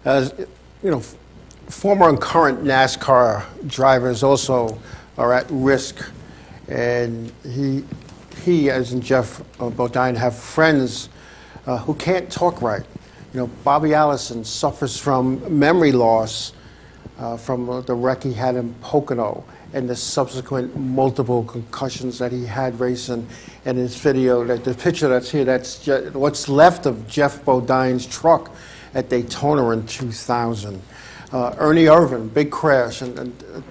As you know, former and current NASCAR drivers also are at risk, and he, as in Jeff Bodine, have friends who can't talk right. You know, Bobby Allison suffers from memory loss from the wreck he had in Pocono and the subsequent multiple concussions that he had racing. And his video, the picture that's here, that's what's left of Jeff Bodine's truck at Daytona in 2000. Ernie Irvan, big crash, and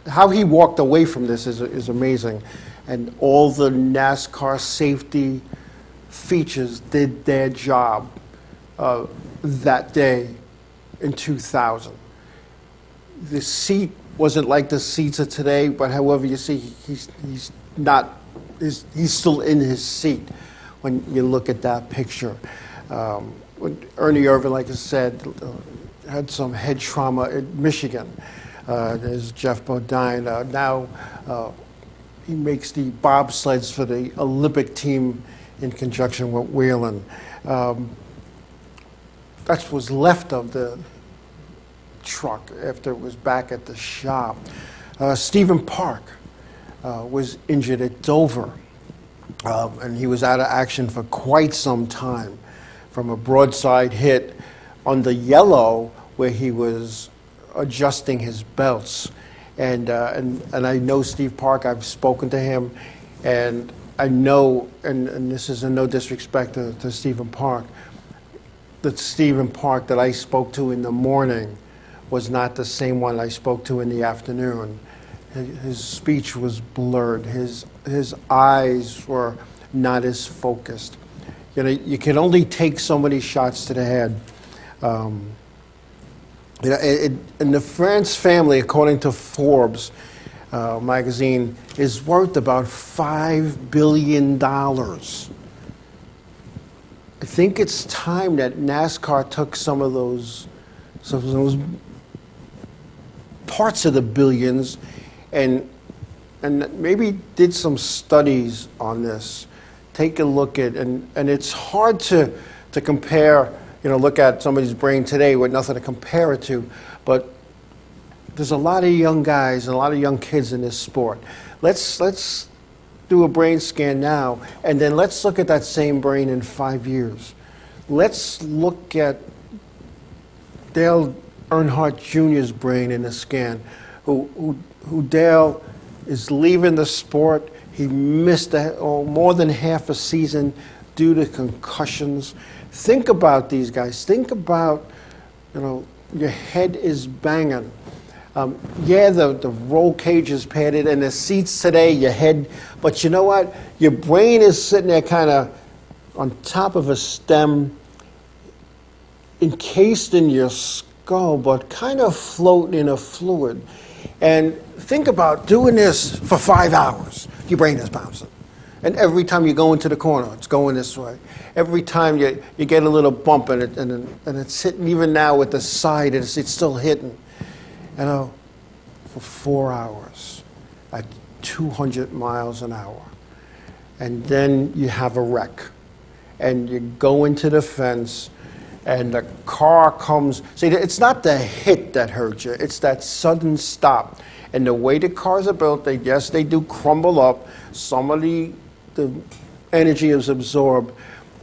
how he walked away from this is amazing. And all the NASCAR safety features did their job that day in 2000. The seat wasn't like the seats of today, but however you see, he's still in his seat when you look at that picture. When Ernie Irvan, like I said, had some head trauma in Michigan. There's Jeff Bodine. Now he makes the bobsleds for the Olympic team in conjunction with Whelen. That's what was left of the truck after it was back at the shop. Stephen Park was injured at Dover, and he was out of action for quite some time from a broadside hit on the yellow where he was adjusting his belts. And I know Steve Park, I've spoken to him, and I know, and this is in no disrespect to Stephen Park, that Stephen Park that I spoke to in the morning was not the same one I spoke to in the afternoon. His speech was blurred. His eyes were not as focused. You know, you can only take so many shots to the head. And the France family, according to Forbes magazine, is worth about $5 billion. I think it's time that NASCAR took some of those parts of the billions and maybe did some studies on this. Take a look at, and it's hard to compare, you know, look at somebody's brain today with nothing to compare it to, but there's a lot of young guys and a lot of young kids in this sport. Let's do a brain scan now, and then let's look at that same brain in 5 years. Let's look at Dale Earnhardt Jr.'s brain in the scan, who Dale is leaving the sport. He missed more than half a season due to concussions. Think about these guys. Think about, you know, your head is banging. Yeah, the roll cage is padded, and the seats today, your head, but you know what? Your brain is sitting there kind of on top of a stem, encased in your skull, but kind of floating in a fluid. And think about doing this for 5 hours. Your brain is bouncing. And every time you go into the corner, it's going this way. Every time you get a little bump, and it's hitting, even now with the side, it's still hitting. You know, for 4 hours at 200 miles an hour. And then you have a wreck. And you go into the fence, and the car comes. See, it's not the hit that hurt you. It's that sudden stop. And the way the cars are built, they do crumble up. Some of the energy is absorbed.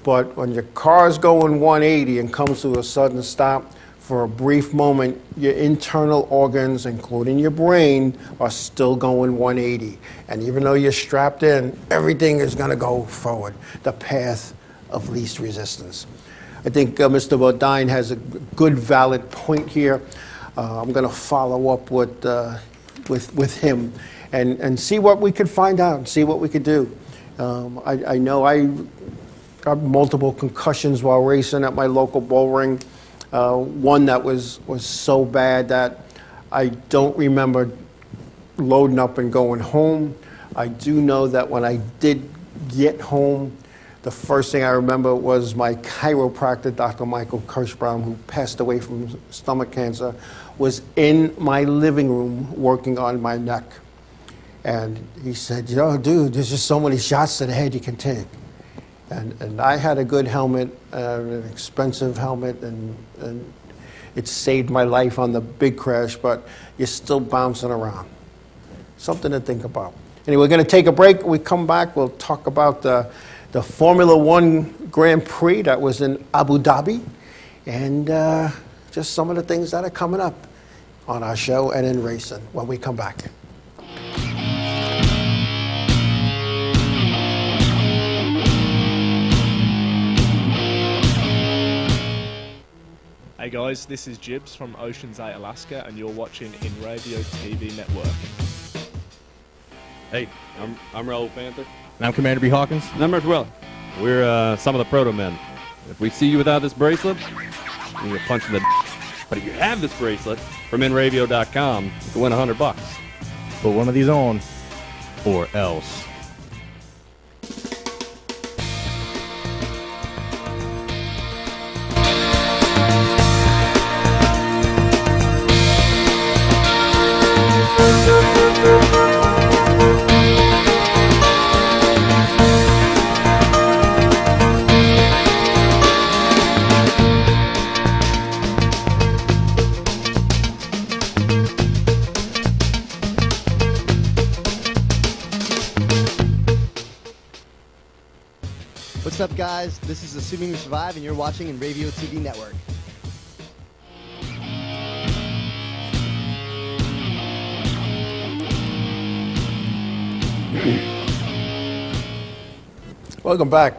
But when your car's going 180 and comes to a sudden stop, for a brief moment, your internal organs, including your brain, are still going 180. And even though you're strapped in, everything is going to go forward, the path of least resistance. I think Mr. Bodine has a good, valid point here. I'm going to follow up with him and see what we could find out and see what we could do. I know I got multiple concussions while racing at my local bull ring. One that was so bad that I don't remember loading up and going home. I do know that when I did get home, the first thing I remember was my chiropractor, Dr. Michael Kirschbaum, who passed away from stomach cancer, was in my living room working on my neck. And he said, you know, dude, there's just so many shots to the head you can take. And I had a good helmet, an expensive helmet, and it saved my life on the big crash, but you're still bouncing around. Something to think about. Anyway, we're going to take a break. When we come back, we'll talk about the Formula One Grand Prix that was in Abu Dhabi, and just some of the things that are coming up on our show and in racing when we come back. Hey guys, this is Jibs from Ocean's 8 Alaska, and you're watching Inravio TV Network. Hey, I'm Raul Panther. And I'm Commander B. Hawkins. And I'm Murphy Weller. We're some of the proto men. If we see you without this bracelet, you get punched in the But if you have this bracelet from Inravio.com, you can win $100. Put one of these on, or else. What's up, guys? This is Assuming We Survive, and you're watching Inravio TV Network. Welcome back.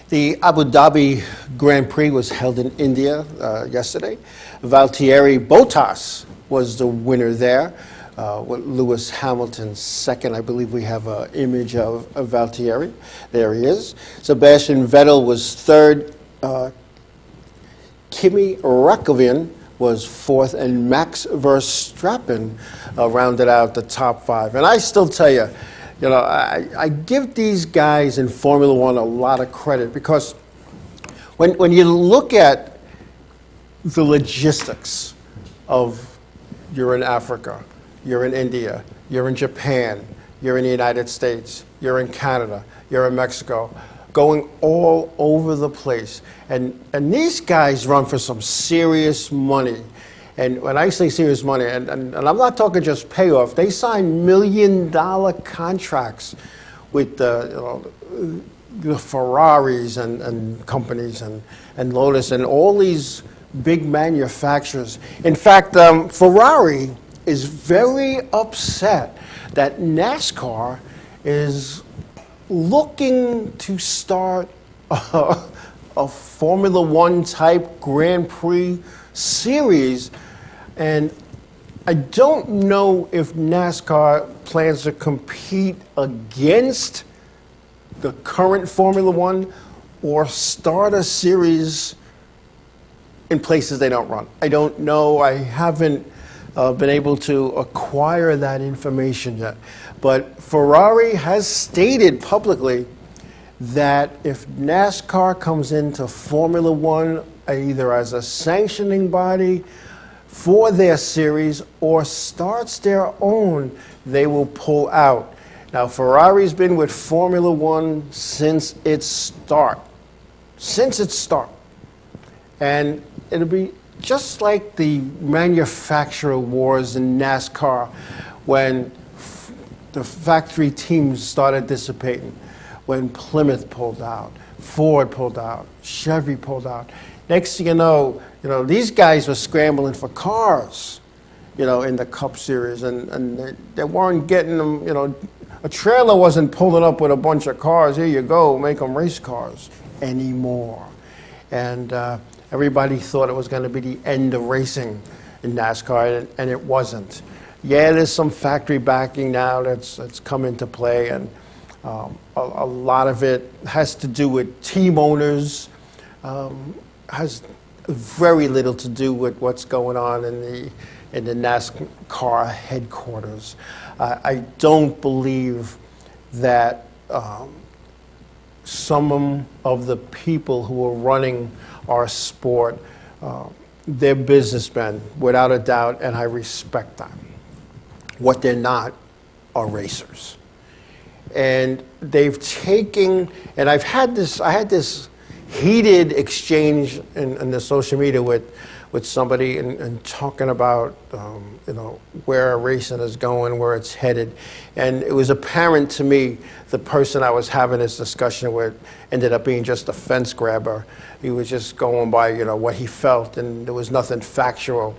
The Abu Dhabi Grand Prix was held in India yesterday. Valtteri Bottas was the winner there. With Lewis Hamilton second. I believe we have an image of Valtteri. There he is. Sebastian Vettel was third. Kimi Räikkönen was fourth, and Max Verstappen rounded out the top five. And I still tell you, I give these guys in Formula One a lot of credit, because when you look at the logistics of, you're in Africa, you're in India, you're in Japan, you're in the United States, you're in Canada, you're in Mexico, going all over the place. And these guys run for some serious money. And when I say serious money, and I'm not talking just payoff, they sign $1 million contracts with the Ferraris and companies and Lotus and all these big manufacturers. In fact, Ferrari is very upset that NASCAR is looking to start a Formula One type Grand Prix series. And I don't know if NASCAR plans to compete against the current Formula One or start a series in places they don't run. I don't know. I haven't been able to acquire that information yet. But Ferrari has stated publicly that if NASCAR comes into Formula One either as a sanctioning body for their series or starts their own, they will pull out. Now, Ferrari's been with Formula One since its start. And it'll be just like the manufacturer wars in NASCAR when the factory teams started dissipating, when Plymouth pulled out, Ford pulled out, Chevy pulled out. Next thing you know, these guys were scrambling for cars, in the Cup Series, and they weren't getting them, a trailer wasn't pulling up with a bunch of cars, here you go, make them race cars anymore. And everybody thought it was going to be the end of racing in NASCAR, and it wasn't. Yeah, there's some factory backing now that's come into play, and a lot of it has to do with team owners, has very little to do with what's going on in the NASCAR headquarters. I don't believe that some of the people who are running our sport, they're businessmen, without a doubt, and I respect them. What they're not are racers. And they've taken, and I had this heated exchange in the social media with with somebody and talking about where racing is going, where it's headed, and it was apparent to me the person I was having this discussion with ended up being just a fence grabber. He was just going by what he felt, and there was nothing factual.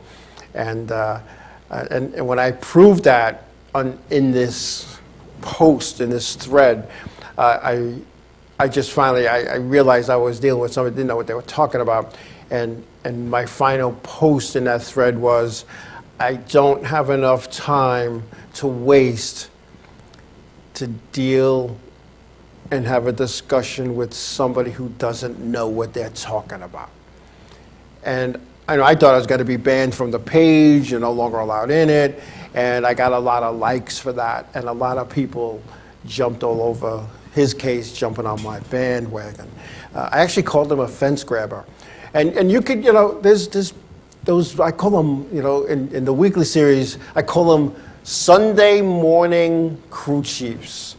And when I proved that in this post, in this thread, I just finally I realized I was dealing with somebody that didn't know what they were talking about. And my final post in that thread was, I don't have enough time to waste to deal and have a discussion with somebody who doesn't know what they're talking about. And I thought I was going to be banned from the page and no longer allowed in it. And I got a lot of likes for that. And a lot of people jumped all over his case, jumping on my bandwagon. I actually called him a fence grabber. And you could, there's those, I call them, in the weekly series, I call them Sunday morning crew chiefs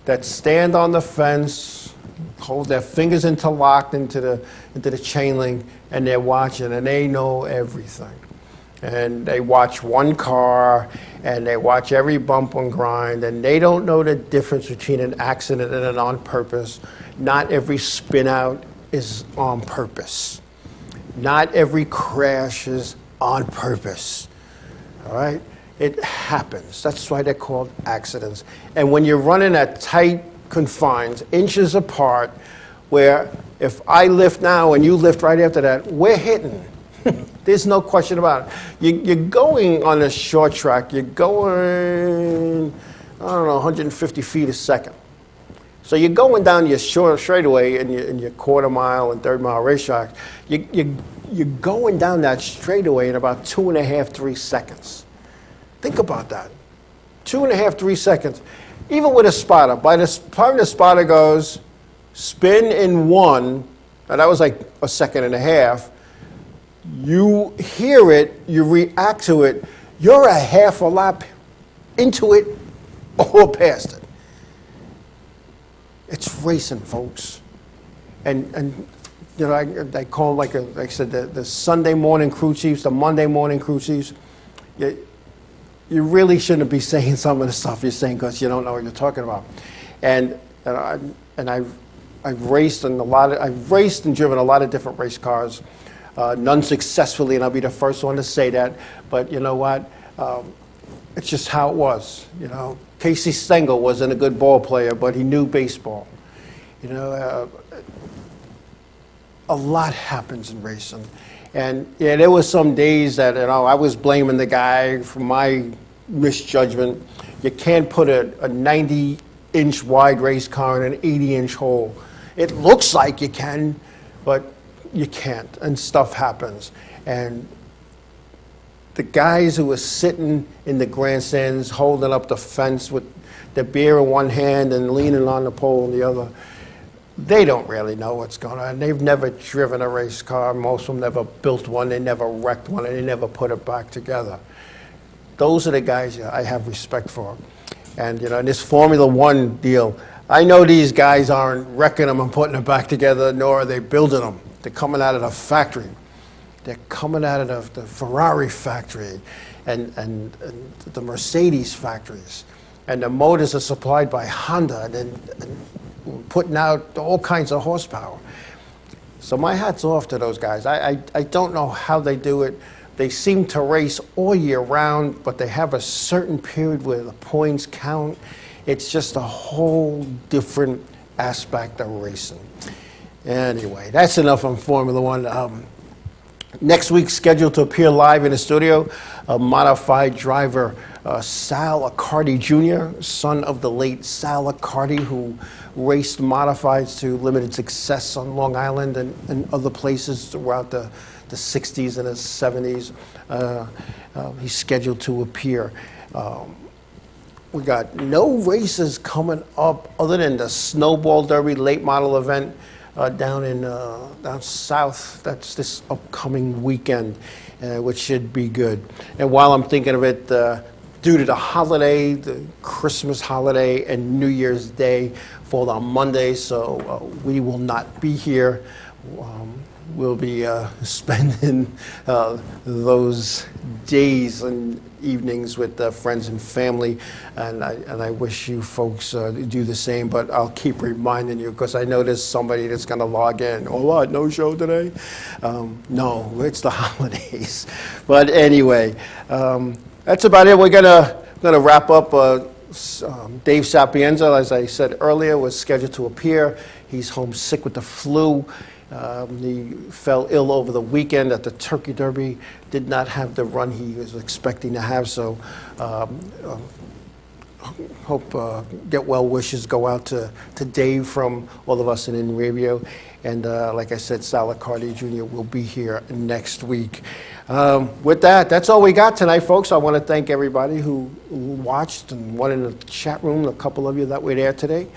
that stand on the fence, hold their fingers interlocked into the chain link, and they're watching, and they know everything. And they watch one car, and they watch every bump and grind, and they don't know the difference between an accident and an on purpose. Not every spin out is on purpose. Not every crash is on purpose. All right? It happens. That's why they're called accidents. And when you're running at tight confines, inches apart, where if I lift now and you lift right after that, we're hitting. There's no question about it. You're going on a short track. You're going, 150 feet a second. So you're going down your short straightaway in your quarter mile and third mile racetrack. You're going down that straightaway in about 2.5, 3 seconds. Think about that. 2.5, 3 seconds. Even with a spotter, by the time the spotter goes, spin in 1, and that was like a second and a half, you hear it, you react to it, you're a half a lap into it or past it. It's racing, folks. And I call, like I said, the Sunday morning crew chiefs, the Monday morning crew chiefs. You really shouldn't be saying some of the stuff you're saying because you don't know what you're talking about. And I've raced and driven a lot of different race cars, none successfully, and I'll be the first one to say that. But you know what? It's just how it was. Casey Stengel wasn't a good ball player, but he knew baseball. A lot happens in racing. And yeah, there was some days that I was blaming the guy for my misjudgment. You can't put a 90-inch wide race car in an 80-inch hole. It looks like you can, but you can't, and stuff happens. And the guys who were sitting in the grandstands holding up the fence with the beer in one hand and leaning on the pole in the other, they don't really know what's going on. They've never driven a race car. Most of them never built one. They never wrecked one, and they never put it back together. Those are the guys I have respect for. And in this Formula One deal, I know these guys aren't wrecking them and putting it back together, nor are they building them. They're coming out of the factory. They're coming out of the Ferrari factory and the Mercedes factories. And the motors are supplied by Honda and putting out all kinds of horsepower. So my hat's off to those guys. I don't know how they do it. They seem to race all year round, but they have a certain period where the points count. It's just a whole different aspect of racing. Anyway, that's enough on Formula One. Next week, scheduled to appear live in the studio, a modified driver, Sal Accardi Jr., son of the late Sal Accardi, who raced modifieds to limited success on Long Island and other places throughout the 60s and the 70s. He's scheduled to appear. We got no races coming up other than the Snowball Derby late model event down south. That's this upcoming weekend, which should be good. And while I'm thinking of it, due to the holiday, the Christmas holiday and New Year's Day fall on Monday, so we will not be here. we'll be spending those days and evenings with friends and family, and I wish you folks do the same, but I'll keep reminding you because I know there's somebody that's going to log in. Oh, what, no show today? No, it's the holidays. But anyway, that's about it. We're gonna wrap up. Dave Sapienza, as I said earlier, was scheduled to appear. He's home sick with the flu. He fell ill over the weekend at the Turkey Derby, did not have the run he was expecting to have, so hope get well wishes go out to Dave from all of us in Inravio. And like I said, Sal Accardi Jr. will be here next week. With that, that's all we got tonight, folks. I want to thank everybody who watched, and one in the chat room, a couple of you that were there today,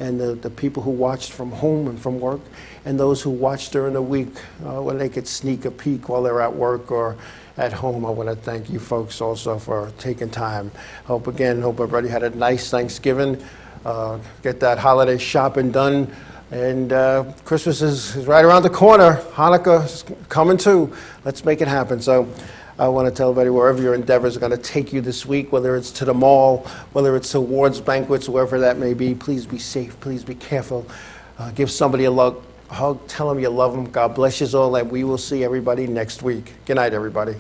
and the people who watched from home and from work, and those who watched during the week when they could sneak a peek while they're at work or at home. I want to thank you folks also for taking time. Hope everybody had a nice Thanksgiving. Get that holiday shopping done. And Christmas is right around the corner. Hanukkah is coming too. Let's make it happen. So I want to tell everybody, wherever your endeavors are going to take you this week, whether it's to the mall, whether it's to awards, banquets, wherever that may be, please be safe. Please be careful. Give somebody a hug. Tell them you love them. God bless you all, and we will see everybody next week. Good night, everybody.